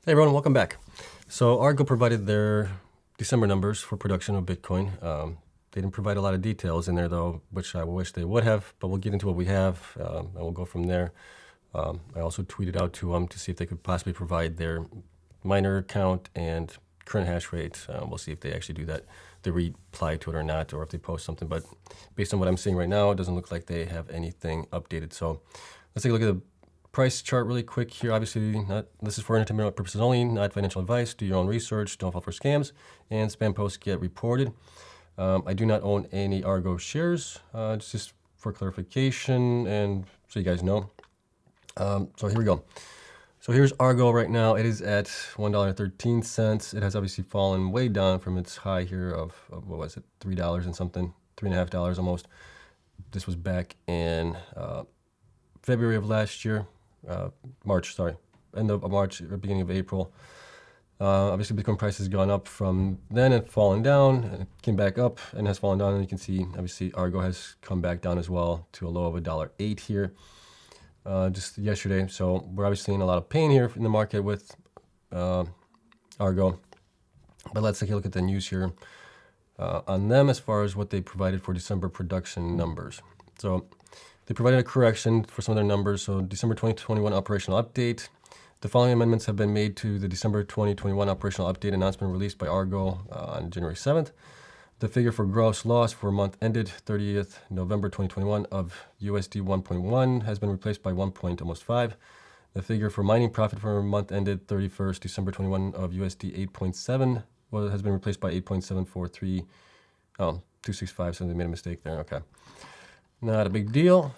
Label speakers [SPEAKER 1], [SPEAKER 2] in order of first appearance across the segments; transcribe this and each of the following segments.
[SPEAKER 1] Hey everyone, welcome back. So Argo provided their December numbers for production of Bitcoin. They didn't provide a lot of details in there though, which I wish they would have, but we'll get into what we have and we'll go from there. I also tweeted out to them to see if they could possibly provide their miner count and current hash rate. We'll see if they actually do that, they reply to it or not, or if they post something. But based on what I'm seeing right now, it doesn't look like they have anything updated. So let's take a look at the price chart really quick here. Obviously, this is for entertainment purposes only, not financial advice. Do your own research, don't fall for scams, and spam posts get reported. I do not own any Argo shares, just for clarification and so you guys know. So here we go. So here's Argo right now. It is at $1.13. It has obviously fallen way down from its high here of what was it, $3 and something, $3.50 almost. This was back in February of last year. March, sorry, end of March or beginning of April. Obviously, Bitcoin price has gone up from then and fallen down, and it came back up and has fallen down. And you can see, obviously, Argo has come back down as well to a low of $1.08 here just yesterday. So we're obviously in a lot of pain here in the market with Argo. But let's take a look at the news here on them as far as what they provided for December production numbers. So they provided a correction for some of their numbers. So December 2021 operational update. The following amendments have been made to the December 2021 operational update announcement released by Argo on January 7th. The figure for gross loss for month ended 30th November 2021 of USD 1.1 has been replaced by 1.5. The figure for mining profit for month ended 31st December 21 of USD 8.7 has been replaced by 8.743. Oh, 265, so they made a mistake there. Okay. Not a big deal.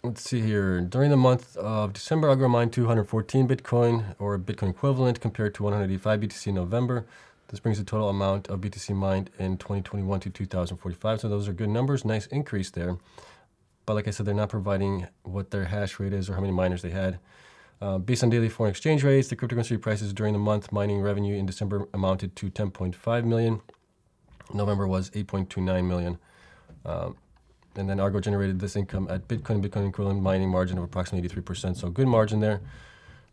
[SPEAKER 1] Let's see here. During the month of December, Argo mined 214 Bitcoin, or Bitcoin equivalent, compared to 185 BTC in November. This brings the total amount of BTC mined in 2021 to 2,045. So those are good numbers. Nice increase there. But like I said, they're not providing what their hash rate is or how many miners they had. Based on daily foreign exchange rates, the cryptocurrency prices during the month mining revenue in December amounted to 10.5 million. November was 8.29 million. And then Argo generated this income at Bitcoin equivalent mining margin of approximately 83%. So good margin there.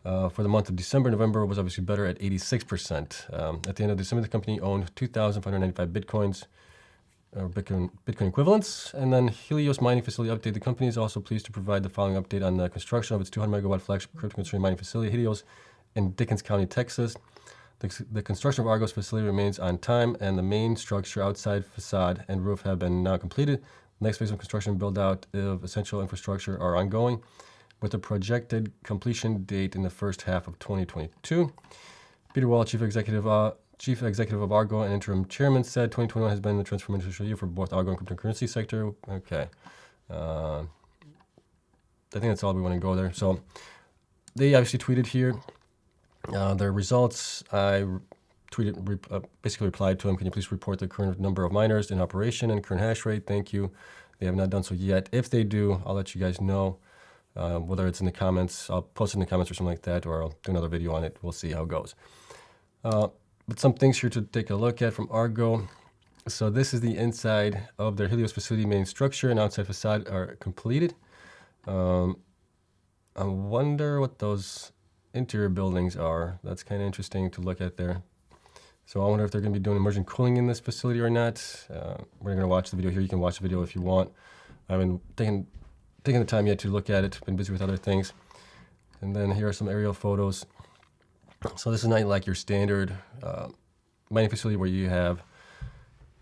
[SPEAKER 1] For the month of December, November was obviously better at 86%. At the end of December, the company owned 2,595 Bitcoins, or Bitcoin equivalents. And then Helios mining facility update. The company is also pleased to provide the following update on the construction of its 200 megawatt flagship cryptocurrency mining facility, Helios, in Dickens County, Texas. The construction of Argo's facility remains on time, and the main structure, outside facade, and roof have been now completed. The next phase of construction and build-out of essential infrastructure are ongoing, with a projected completion date in the first half of 2022. Peter Wall, Chief Executive of Argo and Interim Chairman, said 2021 has been the transformational year for both Argo and cryptocurrency sector. Okay. I think that's all we want to go there. So they obviously tweeted here their results. I basically replied to them, can you please report the current number of miners in operation and current hash rate? Thank you. They have not done so yet. If they do, I'll let you guys know, whether it's in the comments. I'll post it in the comments or something like that, or I'll do another video on it. We'll see how it goes. But some things here to take a look at from Argo. So this is the inside of their Helios facility. Main structure and outside facade are completed. I wonder what those interior buildings are. That's kind of interesting to look at there. So I wonder if they're going to be doing immersion cooling in this facility or not. We're going to watch the video here. You can watch the video if you want. I haven't taken the time yet to look at it. Been busy with other things. And then here are some aerial photos. So this is not like your standard mining facility where you have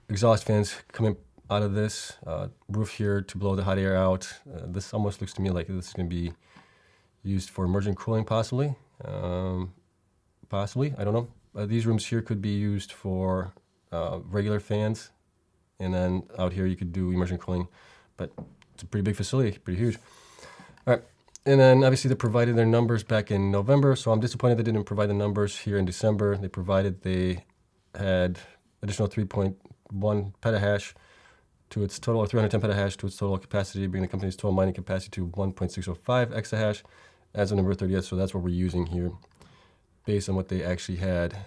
[SPEAKER 1] exhaust fans coming out of this roof here to blow the hot air out. This almost looks to me like this is going to be used for immersion cooling, possibly. Possibly, I don't know. These rooms here could be used for regular fans, and then out here you could do immersion cooling. But it's a pretty big facility, pretty huge. All right, and then obviously they provided their numbers back in November, so I'm disappointed they didn't provide the numbers here in December. They had additional 3.1 petahash to its total, or 310 petahash to its total capacity, bringing the company's total mining capacity to 1.605 exahash as of November 30th. So that's what we're using here, based on what they actually had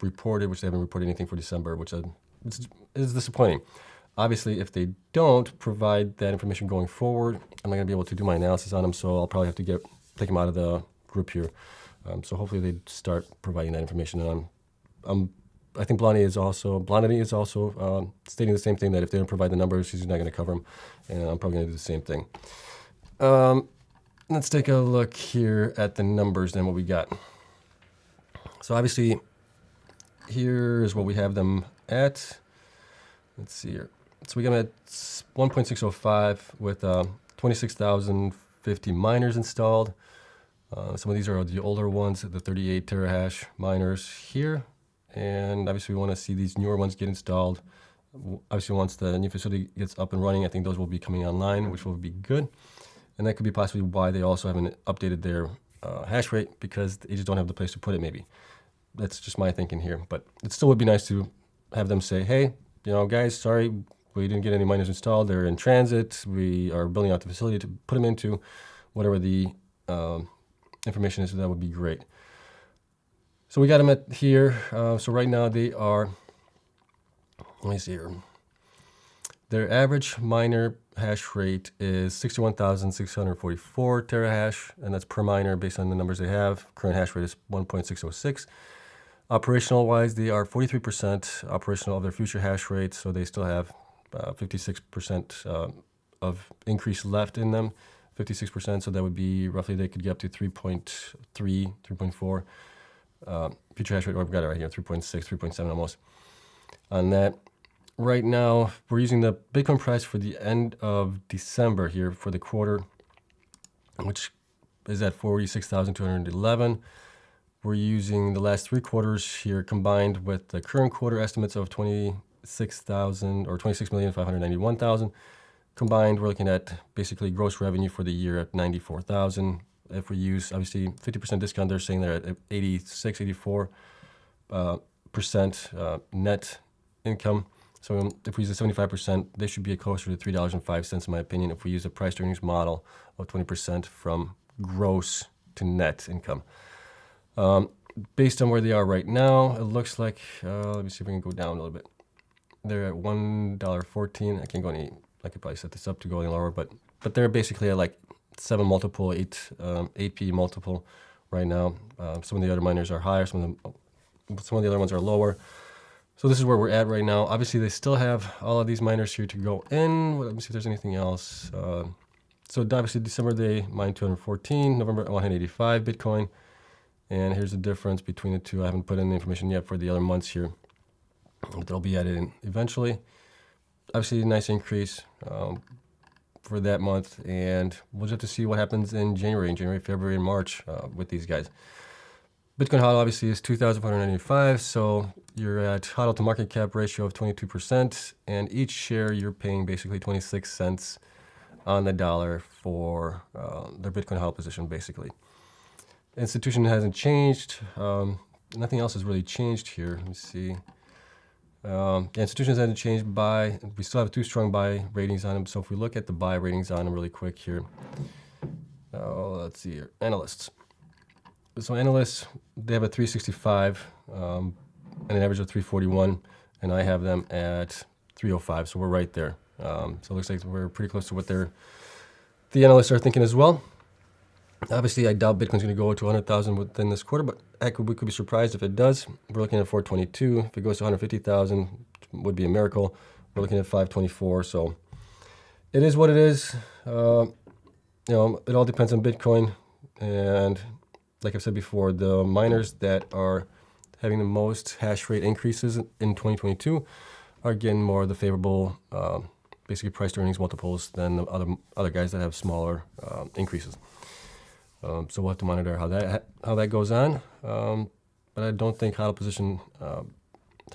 [SPEAKER 1] reported, which they haven't reported anything for December, which is disappointing. Obviously, if they don't provide that information going forward, I'm not going to be able to do my analysis on them, so I'll probably have to take them out of the group here. So hopefully they start providing that information. And I think Blondie is also stating the same thing, that if they don't provide the numbers, she's not going to cover them. And I'm probably going to do the same thing. Let's take a look here at the numbers and what we got. So obviously, here is what we have them at. Let's see here. So we got them at 1.605 with 26,050 miners installed. Some of these are the older ones, the 38 terahash miners here. And obviously we want to see these newer ones get installed. Obviously once the new facility gets up and running, I think those will be coming online, which will be good. And that could be possibly why they also haven't updated their hash rate, because they just don't have the place to put it maybe. That's just my thinking here. But it still would be nice to have them say, hey, guys, sorry, we didn't get any miners installed. They're in transit. We are building out the facility to put them into, whatever the information is. So that would be great. So we got them at here. So right now they are, let me see here. Their average miner hash rate is 61,644 terahash, and that's per miner based on the numbers they have. Current hash rate is 1.606. Operational-wise, they are 43% operational of their future hash rate, so they still have 56% of increase left in them. 56%, so that would be roughly they could get up to 3.3, 3.4 future hash rate, or I've got it right here, 3.6, 3.7 almost on that. Right now, we're using the Bitcoin price for the end of December here for the quarter, which is at 46,211. We're using the last 3 quarters here combined with the current quarter estimates of 26,000 or 26,591,000. Combined, we're looking at basically gross revenue for the year at 94,000. If we use obviously 50% discount, they're saying they're at 86, 84% net income. So if we use a 75%, they should be closer to $3.05 in my opinion, if we use a price to earnings model of 20% from gross to net income. Based on where they are right now, it looks like, let me see if we can go down a little bit. They're at $1.14. I can't go any, I could probably set this up to go any lower, but they're basically at like 7 multiple, 8p multiple right now. Some of the other miners are higher, some of the other ones are lower. So this is where we're at right now. Obviously, they still have all of these miners here to go in. Let me see if there's anything else. So obviously, December they mined 214, November 185 Bitcoin. And here's the difference between the two. I haven't put in the information yet for the other months here, but they'll be added in eventually. Obviously, a nice increase for that month. And we'll just have to see what happens in January, February, and March with these guys. Bitcoin HODL obviously is 2,495, so you're at HODL to market cap ratio of 22%, and each share you're paying basically 26 cents on the dollar for their Bitcoin HODL position, basically. Institution hasn't changed. Nothing else has really changed here. Let me see. The institutions hasn't changed. We still have 2 strong buy ratings on them, so if we look at the buy ratings on them really quick here. Let's see here. Analysts. So analysts, they have a 365 and an average of 341, and I have them at 305, so we're right there. So it looks like we're pretty close to what the analysts are thinking as well. Obviously, I doubt Bitcoin's going to go to 100,000 within this quarter, but heck, we could be surprised if it does. We're looking at 422. If it goes to 150,000, would be a miracle. We're looking at 524, so it is what it is. It all depends on Bitcoin, and like I've said before, the miners that are having the most hash rate increases in 2022 are getting more of the favorable, basically price to earnings multiples than the other guys that have smaller increases. So we'll have to monitor how that goes on. But I don't think HODL position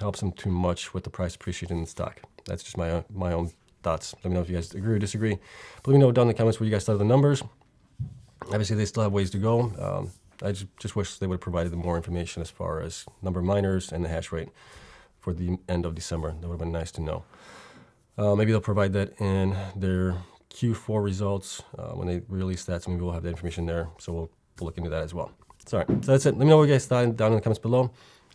[SPEAKER 1] helps them too much with the price appreciation in the stock. That's just my own thoughts. Let me know if you guys agree or disagree. But let me know down in the comments what you guys thought of the numbers. Obviously, they still have ways to go. I just wish they would have provided more information as far as number of miners and the hash rate for the end of December. That would have been nice to know. Maybe they'll provide that in their Q4 results when they release that. So maybe we'll have that information there. So we'll look into that as well. So that's it. Let me know what you guys thought down in the comments below.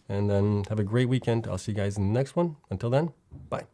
[SPEAKER 1] And then have a great weekend. I'll see you guys in the next one. Until then, bye.